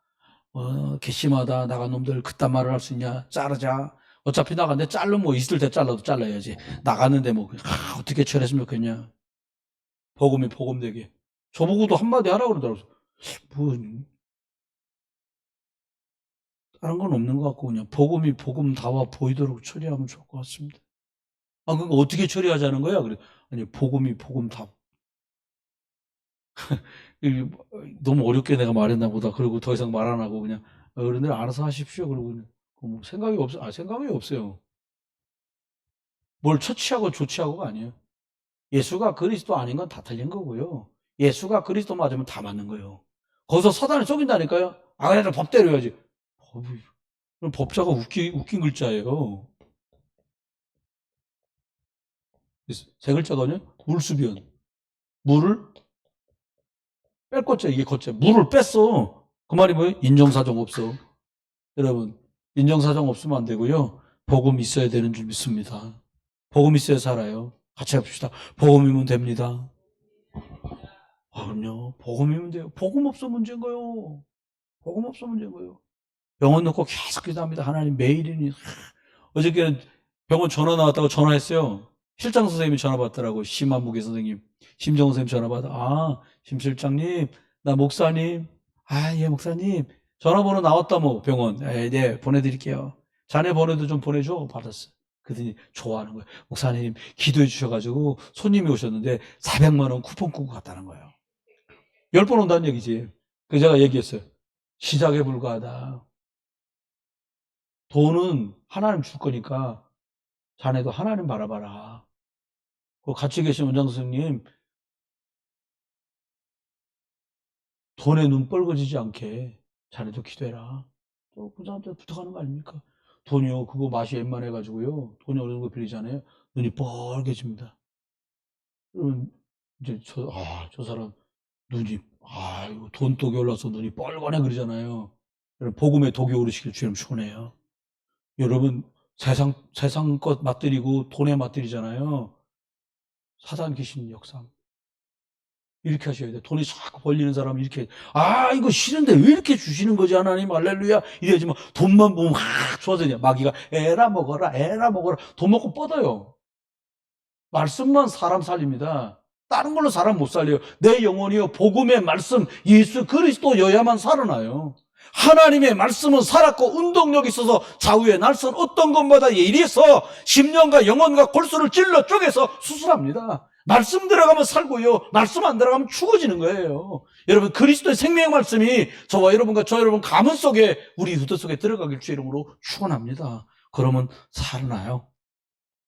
괘씸하다. 나간 놈들 그딴 말을 할 수 있냐? 자르자. 어차피 나갔는데 자르면 뭐 있을 때 잘라도 잘라야지. 나갔는데 뭐 어떻게 처리했으면 좋겠냐? 복음이 복음되게. 저보고도 한마디 하라고 그러더라고요. 뭐 다른 건 없는 것 같고 그냥 복음이 복음다워 보이도록 처리하면 좋을 것 같습니다. 그거 어떻게 처리하자는 거야? 그래. 아니 복음이 복음다워. 너무 어렵게 내가 말했나 보다. 그리고 더 이상 말 안 하고 그냥 어른들 알아서 하십시오. 그러고 그냥 뭐 생각이 없어. 생각이 없어요. 뭘 처치하고 조치하고가 아니에요. 예수가 그리스도 아닌 건 다 틀린 거고요. 예수가 그리스도 맞으면 다 맞는 거예요. 거기서 사단을 속인다니까요. 그래도 법 때려야지. 법자가 웃긴 글자예요. 세 글자거든요. 물수변. 물을 뺄 것자 이게 걷자. 물을 뺐어. 그 말이 뭐예요? 인정사정 없어. 여러분 인정사정 없으면 안 되고요. 복음 있어야 되는 줄 믿습니다. 복음 있어야 살아요. 같이 합시다. 복음이면 됩니다. 그럼요. 복음이면 돼요. 복음 없어 문제인 거예요. 복음 없어 문제인 거예요. 병원 놓고 계속 기도합니다. 하나님 매일이니. 어저께는 병원 전화 나왔다고 전화했어요. 실장 선생님이 전화 받더라고. 심한무기 선생님. 심정 선생님 전화 받아. 심 실장님, 나 목사님. 예, 목사님. 전화번호 나왔다 뭐 병원. 네, 보내드릴게요. 자네 번호도 좀 보내줘. 받았어. 그러더니 좋아하는 거예요. 목사님 기도해 주셔가지고 손님이 오셨는데 400만 원 쿠폰 꾸고 갔다는 거예요. 10번 온다는 얘기지. 그래서 제가 얘기했어요. 시작에 불과하다. 돈은 하나님 줄 거니까 자네도 하나님 바라봐라. 같이 계신 원장 선생님 돈에 눈 뻘거지지 않게 자네도 기도해라. 또 그 사람한테 부탁하는 거 아닙니까? 돈이요 그거 맛이 웬만해가지고요 돈이 어느 정도 빌리잖아요. 눈이 뻘개집니다. 그러면 이제 저 사람 눈이 이거 돈독이 올라서 눈이 뻘거네 그러잖아요. 복음에 독이 오르시길 주님 축원해요. 여러분 세상 것 맛들이고 돈에 맛들이잖아요. 사단 귀신 역상 이렇게 하셔야 돼요. 돈이 자꾸 벌리는 사람은 이렇게 이거 싫은데 왜 이렇게 주시는 거지 하나님 할렐루야 이래야지만 돈만 보면 좋아서 마귀가 에라 먹어라 돈 먹고 뻗어요. 말씀만 사람 살립니다. 다른 걸로 사람 못 살려요. 내 영혼이요 복음의 말씀 예수 그리스도여야만 살아나요. 하나님의 말씀은 살았고 운동력이 있어서 좌우의 날선 어떤 것마다 예리해서 심령과 영혼과 골수를 찔러 쪼개서 수술합니다. 말씀 들어가면 살고요. 말씀 안 들어가면 죽어지는 거예요. 여러분 그리스도의 생명의 말씀이 저와 여러분과 저 여러분 가문 속에 우리 후드 속에 들어가길 주 이름으로 축원합니다. 그러면 살아나요.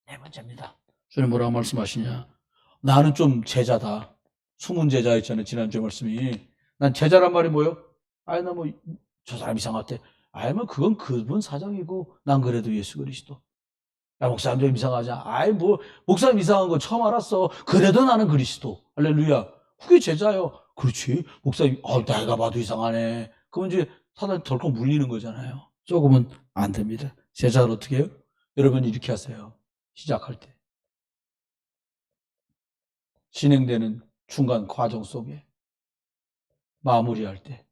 네 번째입니다. 주님 뭐라고 말씀하시냐? 나는 좀 제자다. 숨은 제자 있잖아요. 지난주에 말씀이. 난 제자란 말이 뭐예요? 나 뭐 저 사람 이상하대. 뭐 그건 그분 사정이고 난 그래도 예수 그리스도. 목사님 좀 이상하자. 뭐 목사님 이상한 거 처음 알았어. 그래도 나는 그리스도. 할렐루야. 그게 제자요. 그렇지. 목사님 내가 봐도 이상하네. 그러면 이제 사단이 덜컥 물리는 거잖아요. 조금은 안 됩니다. 제자를 어떻게 해요? 여러분 이렇게 하세요. 시작할 때. 진행되는 중간 과정 속에 마무리할 때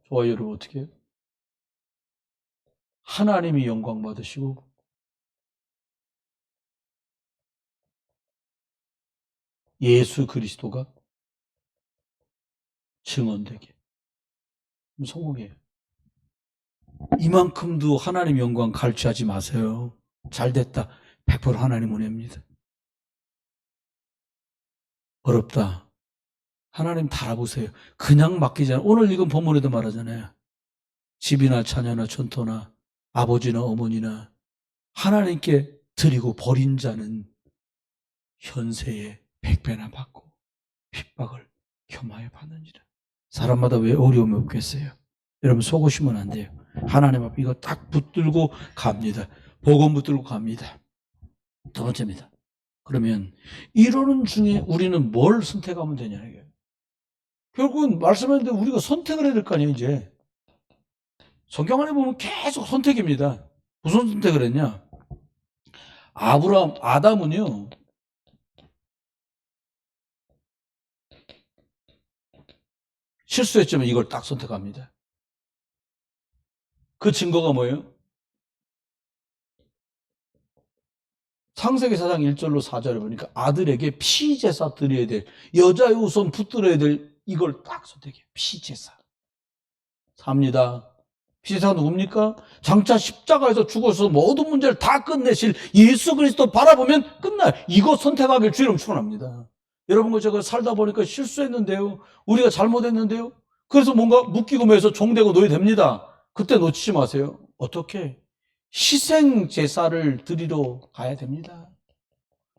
저와 여러분 어떻게 해요? 하나님이 영광 받으시고 예수 그리스도가 증언되게 성공해요. 이만큼도 하나님 영광 갈취하지 마세요. 잘됐다. 100% 하나님 은혜입니다. 어렵다. 하나님 달아보세요. 그냥 맡기잖아요. 오늘 읽은 본문에도 말하잖아요. 집이나 자녀나 전토나 아버지나 어머니나 하나님께 드리고 버린 자는 현세에 100배나 받고 핍박을 겸하여 받는지라. 사람마다 왜 어려움이 없겠어요? 여러분 속으시면 안 돼요. 하나님 앞에 이거 딱 붙들고 갑니다. 복음 붙들고 갑니다. 두 번째입니다. 그러면 이러는 중에 우리는 뭘 선택하면 되냐 이게. 결국은 말씀했는데 우리가 선택을 해야 될 거 아니에요. 이제 성경 안에 보면 계속 선택입니다. 무슨 선택을 했냐? 아담은요, 실수했지만 이걸 딱 선택합니다. 그 증거가 뭐예요? 창세기 4장 1절로 4절을 보니까 아들에게 피제사 드려야 될, 여자의 우선 붙들어야 될 이걸 딱 선택해요. 피제사. 삽니다. 피제사가 누굽니까? 장차 십자가에서 죽어서 모든 문제를 다 끝내실 예수 그리스도 바라보면 끝나요. 이거 선택하길 주의로 축원합니다. 여러분, 제가 살다 보니까 실수했는데요. 우리가 잘못했는데요. 그래서 뭔가 묶이고 매서 종되고 노예 됩니다. 그때 놓치지 마세요. 어떻게? 희생 제사를 드리러 가야 됩니다.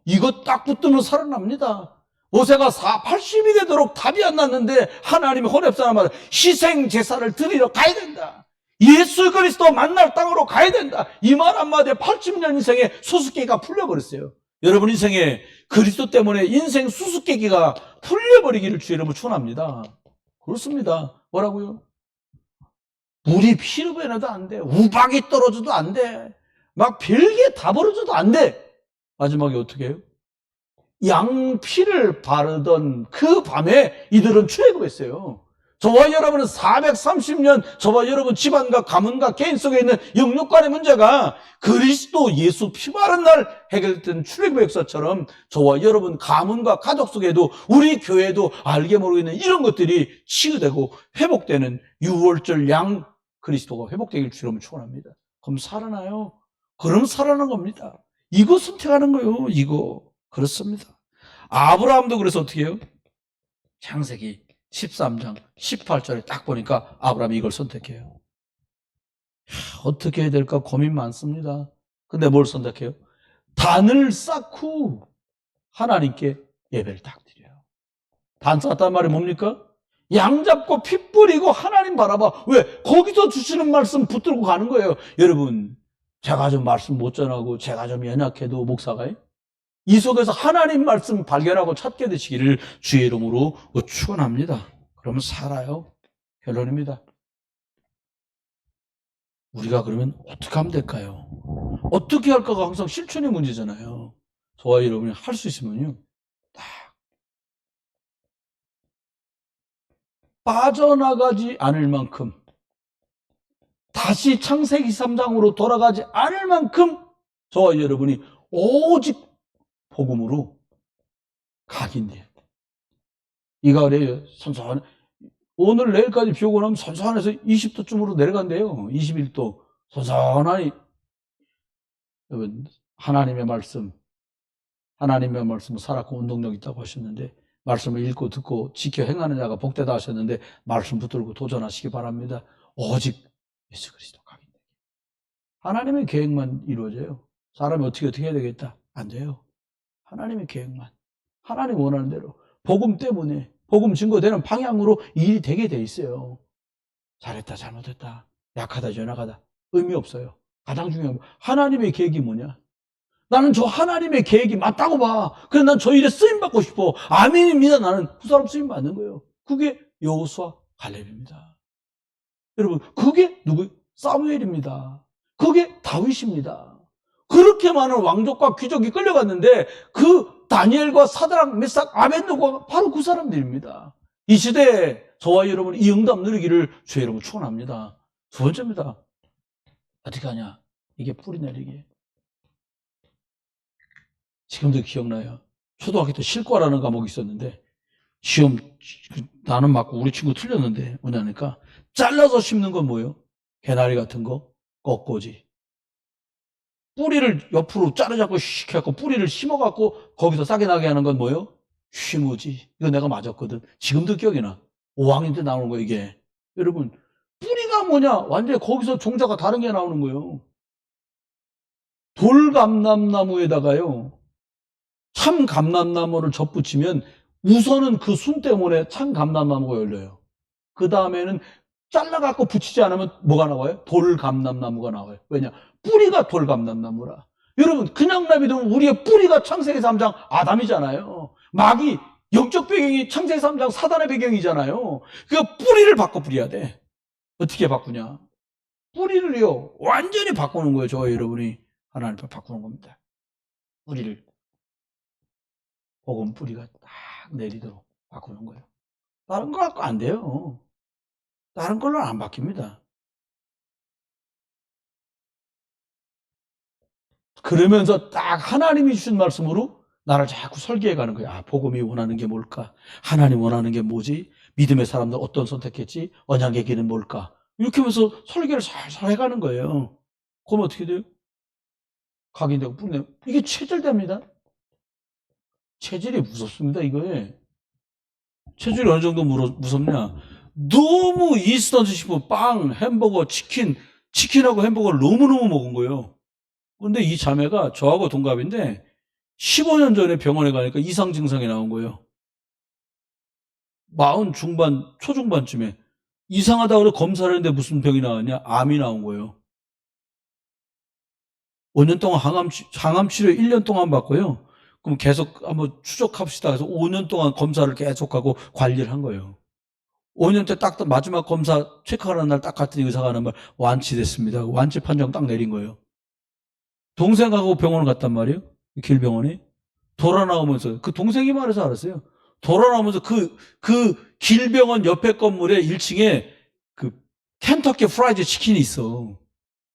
이거 딱 붙들면 살아납니다. 모세가 80이 되도록 답이 안 났는데 하나님이 호렙산마다 희생 제사를 드리러 가야 된다. 예수 그리스도 만날 땅으로 가야 된다. 이 말 한마디에 80년 인생의 수수께끼가 풀려버렸어요. 여러분 인생에 그리스도 때문에 인생 수수께끼가 풀려버리기를 주의 이름으로 축원합니다. 그렇습니다. 뭐라고요? 물이 피르베나도 안 돼. 우박이 떨어져도 안 돼. 막 별게 다 벌어져도 안 돼. 마지막에 어떻게 해요? 양피를 바르던 그 밤에 이들은 출애굽했어요. 저와 여러분은 430년 저와 여러분 집안과 가문과 개인 속에 있는 영육간의 문제가 그리스도 예수 피 바른 날 해결된 출애굽의 역사처럼 저와 여러분 가문과 가족 속에도 우리 교회도 알게 모르고 있는 이런 것들이 치유되고 회복되는 6월절 양 그리스도가 회복되길 주로 축원합니다. 그럼 살아나요? 그럼 살아난 겁니다. 이거 선택하는 거예요. 이거. 그렇습니다. 아브라함도 그래서 어떻게 해요? 창세기 13장 18절에 딱 보니까 아브라함이 이걸 선택해요. 어떻게 해야 될까 고민 많습니다. 근데 뭘 선택해요? 단을 쌓고 하나님께 예배를 딱 드려요. 단 쌓았단 말이 뭡니까? 양 잡고 피 뿌리고 하나님 바라봐. 왜? 거기서 주시는 말씀 붙들고 가는 거예요. 여러분, 제가 좀 말씀 못 전하고 제가 좀 연약해도 목사가요? 이 속에서 하나님 말씀 발견하고 찾게 되시기를 주의 이름으로 축원합니다. 그러면 살아요. 결론입니다. 우리가 그러면 어떻게 하면 될까요? 어떻게 할까가 항상 실천의 문제잖아요. 저와 여러분이 할 수 있으면요, 딱 빠져나가지 않을 만큼, 다시 창세기 3장으로 돌아가지 않을 만큼 저와 여러분이 오직 복음으로 각인돼요. 이 가을에 선선한, 오늘 내일까지 비 오고 나면 선선해서 20도쯤으로 내려간대요. 21도. 선선하니. 여러분, 하나님의 말씀 살았고 운동력 있다고 하셨는데, 말씀을 읽고 듣고 지켜 행하는 자가 복되다 하셨는데, 말씀 붙들고 도전하시기 바랍니다. 오직 예수 그리스도 각인돼요. 하나님의 계획만 이루어져요. 사람이 어떻게 해야 되겠다? 안 돼요. 하나님의 계획만, 하나님 원하는 대로 복음 때문에 복음 증거되는 방향으로 일이 되게 돼 있어요. 잘했다 잘못했다, 약하다 연약하다 의미 없어요. 가장 중요한 건 하나님의 계획이 뭐냐. 나는 저 하나님의 계획이 맞다고 봐. 그래서 난 저 일에 쓰임받고 싶어. 아멘입니다. 나는 그 사람 쓰임받는 거예요. 그게 여호수아 갈렙입니다. 여러분, 그게 누구? 사무엘입니다. 그게 다윗입니다. 그렇게 많은 왕족과 귀족이 끌려갔는데 그 다니엘과 사드락, 메삭, 아벳느고가 바로 그 사람들입니다. 이 시대에 저와 여러분 이 응답 누리기를 주의 이름으로 축원합니다. 두 번째입니다. 어떻게 하냐? 이게 뿌리 내리기. 지금도 기억나요. 초등학교 때 실과라는 과목이 있었는데 시험 나는 맞고 우리 친구 틀렸는데 뭐냐니까 잘라서 심는 건 뭐예요? 개나리 같은 거, 꺾꽂이. 뿌리를 옆으로 자르자고 씩 해갖고 뿌리를 심어갖고 거기서 싹이 나게 하는 건 뭐예요? 쉬무지. 이거 내가 맞았거든. 지금도 기억이 나. 5학년 때 나오는 거 이게. 여러분, 뿌리가 뿌리가 뭐냐? 완전히 거기서 종자가 다른 게 나오는 거예요. 돌감람나무에다가요, 참감람나무를 접붙이면 우선은 그 순 때문에 참감람나무가 열려요. 그 다음에는 잘라갖고 붙이지 않으면 뭐가 나와요? 돌감람나무가 나와요. 왜냐? 뿌리가 돌감람나무라. 여러분, 그냥 놔두면 우리의 뿌리가 창세기 3장 아담이잖아요. 막이 영적 배경이 창세기 3장 사단의 배경이잖아요. 그 뿌리를 바꿔 뿌려야 돼. 어떻게 바꾸냐? 뿌리를요, 완전히 바꾸는 거예요. 저와 여러분이 하나님 앞에 바꾸는 겁니다. 뿌리를. 복음 뿌리가 딱 내리도록 바꾸는 거예요. 다른 거 갖고 안 돼요. 다른 걸로는 안 바뀝니다. 그러면서 딱 하나님이 주신 말씀으로 나를 자꾸 설계해 가는 거예요. 아, 복음이 원하는 게 뭘까? 하나님 원하는 게 뭐지? 믿음의 사람들 어떤 선택했지? 언약의 길은 뭘까? 이렇게 하면서 설계를 살살 해가는 거예요. 그럼 어떻게 돼요? 각인되고 뿌리네요. 이게 체질됩니다. 체질이 무섭습니다, 이거에. 체질이 어느 정도 무섭냐? 너무 인스턴트 식품, 빵, 햄버거, 치킨하고 햄버거를 너무너무 먹은 거예요. 근데 이 자매가 저하고 동갑인데 15년 전에 병원에 가니까 이상 증상이 나온 거예요. 40 중반, 초중반쯤에. 이상하다고 검사를 했는데 무슨 병이 나왔냐? 암이 나온 거예요. 5년 동안 항암 치료 1년 동안 받고요. 그럼 계속 한번 추적합시다 해서 5년 동안 검사를 계속하고 관리를 한 거예요. 5년 때 딱 마지막 검사 체크하는 날 딱 갔더니 의사가 하는 말, 완치됐습니다. 완치 판정 딱 내린 거예요. 동생하고 병원을 갔단 말이에요. 길병원에. 돌아 나오면서, 그 동생이 말해서 알았어요. 돌아 나오면서 그 길병원 옆에 건물에 1층에 그 켄터키 프라이드 치킨이 있어.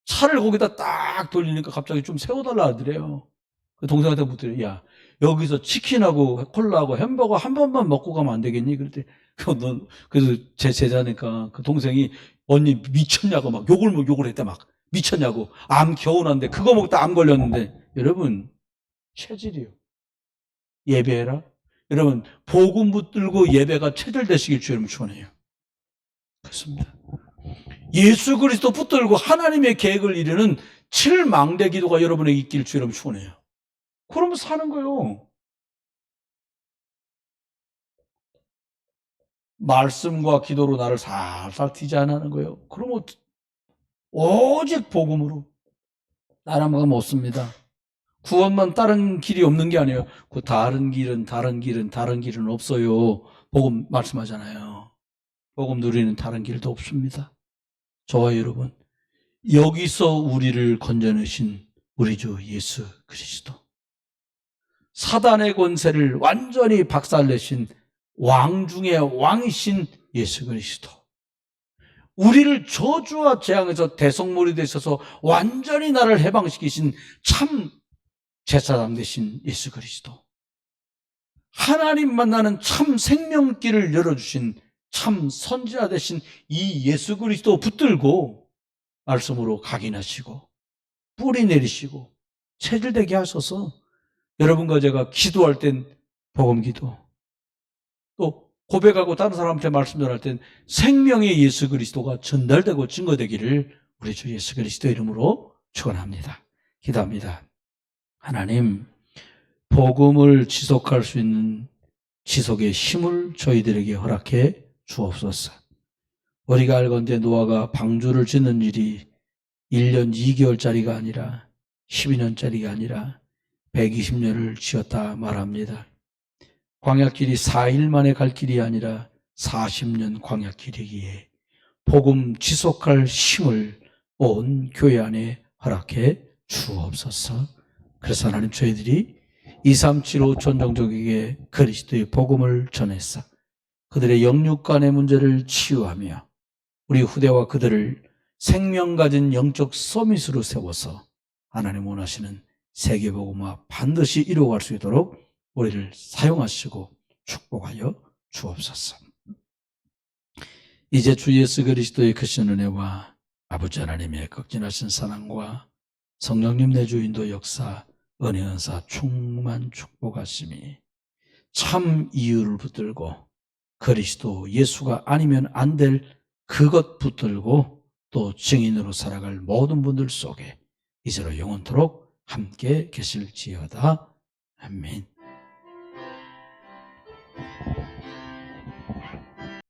차를 거기다 딱 돌리니까 갑자기 좀 세워달라 하더래요. 그 동생한테 묻더래요. 야, 여기서 치킨하고 콜라하고 햄버거 한 번만 먹고 가면 안 되겠니? 그랬더니, 그래서 제 제자니까 그 동생이 언니 미쳤냐고 막 욕을 했대 막. 미쳤냐고. 암 겨우 났는데 그거 먹다 암 걸렸는데. 여러분, 체질이요. 예배해라. 여러분, 복음 붙들고 예배가 체질되시길 주 여러분 축원해요. 그렇습니다. 예수 그리스도 붙들고 하나님의 계획을 이루는 7망대 기도가 여러분에게 있길 주 여러분 축원해요. 그러면 사는 거예요. 말씀과 기도로 나를 살살 디자인하는 거예요. 그러면 오직 복음으로 나라가 못 씁니다. 구원만 다른 길이 없는 게 아니에요. 그 다른 길은 없어요. 복음 말씀하잖아요. 복음 누리는 다른 길도 없습니다. 저와 여러분, 여기서 우리를 건져내신 우리 주 예수 그리스도, 사단의 권세를 완전히 박살내신 왕 중의 왕이신 예수 그리스도, 우리를 저주와 재앙에서 대속물이 되셔서 완전히 나를 해방시키신 참 제사장 되신 예수 그리스도, 하나님 만나는 참 생명길을 열어주신 참 선지자 되신 이 예수 그리스도 붙들고 말씀으로 각인하시고 뿌리 내리시고 체질되게 하셔서 여러분과 제가 기도할 땐 복음기도, 또 고백하고 다른 사람한테 말씀 전할 땐 생명의 예수 그리스도가 전달되고 증거되기를 우리 주 예수 그리스도 이름으로 축원합니다. 기도합니다. 하나님, 복음을 지속할 수 있는 지속의 힘을 저희들에게 허락해 주옵소서. 우리가 알건대 노아가 방주를 짓는 일이 1년 2개월짜리가 아니라 12년짜리가 아니라 120년을 지었다 말합니다. 광야길이 4일 만에 갈 길이 아니라 40년 광야길이기에 복음 지속할 힘을 온 교회 안에 허락해 주옵소서. 그래서 하나님, 저희들이 2375 전종족에게 그리스도의 복음을 전했어 그들의 영육간의 문제를 치유하며 우리 후대와 그들을 생명 가진 영적 서밋으로 세워서 하나님 원하시는 세계복음화 반드시 이루어갈 수 있도록 우리를 사용하시고 축복하여 주옵소서. 이제 주 예수 그리스도의 크신 은혜와 아버지 하나님의 극진하신 사랑과 성령님 내주 인도 역사, 은혜 은사 충만 축복하심이 참 이유를 붙들고 그리스도 예수가 아니면 안 될 그것 붙들고 또 증인으로 살아갈 모든 분들 속에 이제로 영원토록 함께 계실지어다. 아멘.